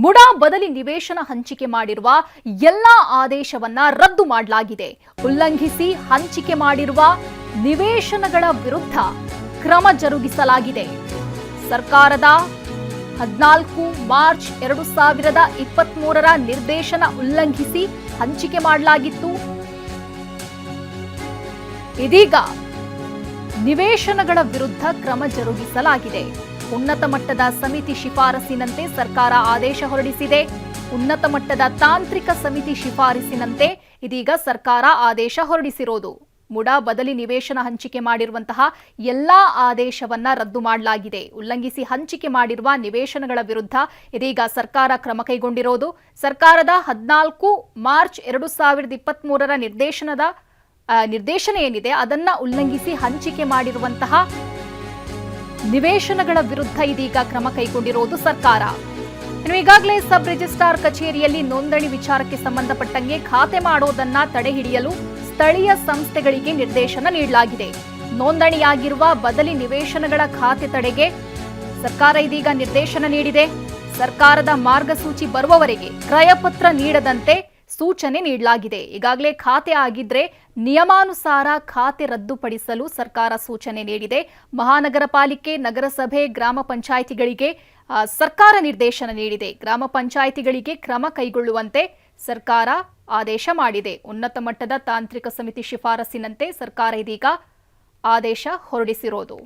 ಮುಡಾ ಬದಲಿ ನಿವೇಶನ ಹಂಚಿಕೆ ಮಾಡಿರುವ ಎಲ್ಲಾ ಆದೇಶವನ್ನ ರದ್ದು ಮಾಡಲಾಗಿದೆ. ಉಲ್ಲಂಘಿಸಿ ಹಂಚಿಕೆ ಮಾಡಿರುವ ನಿವೇಶನಗಳ ವಿರುದ್ಧ ಕ್ರಮ ಜರುಗಿಸಲಾಗಿದೆ. ಸರ್ಕಾರದ 14 ಮಾರ್ಚ್ 2023ರ ನಿರ್ದೇಶನ ಉಲ್ಲಂಘಿಸಿ ಹಂಚಿಕೆ ಮಾಡಲಾಗಿತ್ತು. ಇದೀಗ ನಿವೇಶನಗಳ ವಿರುದ್ಧ ಕ್ರಮ ಜರುಗಿಸಲಾಗಿದೆ. ಉನ್ನತ ಮಟ್ಟದ ಸಮಿತಿ ಶಿಫಾರಸಿನಂತೆ ಸರ್ಕಾರ ಆದೇಶ ಹೊರಡಿಸಿದೆ. ಉನ್ನತ ಮಟ್ಟದ ತಾಂತ್ರಿಕ ಸಮಿತಿ ಶಿಫಾರಸಿನಂತೆ ಇದೀಗ ಸರ್ಕಾರ ಆದೇಶ ಹೊರಡಿಸಿರೋದು. ಮುಡಾ ಬದಲಿ ನಿವೇಶನ ಹಂಚಿಕೆ ಮಾಡಿರುವಂತಹ ಎಲ್ಲಾ ಆದೇಶವನ್ನ ರದ್ದು ಮಾಡಲಾಗಿದೆ. ಉಲ್ಲಂಘಿಸಿ ಹಂಚಿಕೆ ಮಾಡಿರುವ ನಿವೇಶನಗಳ ವಿರುದ್ಧ ಇದೀಗ ಸರ್ಕಾರ ಕ್ರಮ ಕೈಗೊಂಡಿರೋದು. ಸರ್ಕಾರದ 14 ಮಾರ್ಚ್ 2023ರ ನಿರ್ದೇಶನ ಏನಿದೆ ಅದನ್ನ ಉಲ್ಲಂಘಿಸಿ ಹಂಚಿಕೆ ಮಾಡಿರುವಂತಹ ನಿವೇಶನಗಳ ವಿರುದ್ಧ ಇದೀಗ ಕ್ರಮ ಕೈಗೊಂಡಿರೋದು ಸರ್ಕಾರ. ಈಗಾಗಲೇ ಸಬ್ ರಿಜಿಸ್ಟ್ರಾರ್ ಕಚೇರಿಯಲ್ಲಿ ನೋಂದಣಿ ವಿಚಾರಕ್ಕೆ ಸಂಬಂಧಪಟ್ಟಂಗೆ ಖಾತೆ ಮಾಡೋದನ್ನ ತಡೆ ಹಿಡಿಯಲು ಸ್ಥಳೀಯ ಸಂಸ್ಥೆಗಳಿಗೆ ನಿರ್ದೇಶನ ನೀಡಲಾಗಿದೆ. ನೋಂದಣಿಯಾಗಿರುವ ಬದಲಿ ನಿವೇಶನಗಳ ಖಾತೆ ತಡೆಗೆ ಸರ್ಕಾರ ಇದೀಗ ನಿರ್ದೇಶನ ನೀಡಿದೆ. ಸರ್ಕಾರದ ಮಾರ್ಗಸೂಚಿ ಬರುವವರೆಗೆ ಕ್ರಯಪತ್ರ ನೀಡದಂತೆ ಸೂಚನೆ ನೀಡಲಾಗಿದೆ. ಈಗಾಗಲೇ ಖಾತೆ ಆಗಿದ್ರೆ ನಿಯಮಾನುಸಾರ ಖಾತೆ ರದ್ದುಪಡಿಸಲು ಸರ್ಕಾರ ಸೂಚನೆ ನೀಡಿದೆ. ಮಹಾನಗರ ಪಾಲಿಕೆ, ನಗರಸಭೆ, ಗ್ರಾಮ ಪಂಚಾಯಿತಿಗಳಿಗೆ ಸರ್ಕಾರ ನಿರ್ದೇಶನ ನೀಡಿದೆ. ಗ್ರಾಮ ಪಂಚಾಯಿತಿಗಳಿಗೆ ಕ್ರಮ ಕೈಗೊಳ್ಳುವಂತೆ ಸರ್ಕಾರ ಆದೇಶ ಮಾಡಿದೆ. ಉನ್ನತ ಮಟ್ಟದ ತಾಂತ್ರಿಕ ಸಮಿತಿ ಶಿಫಾರಸಿನಂತೆ ಸರ್ಕಾರ ಇದೀಗ ಆದೇಶ ಹೊರಡಿಸಿರೋದು.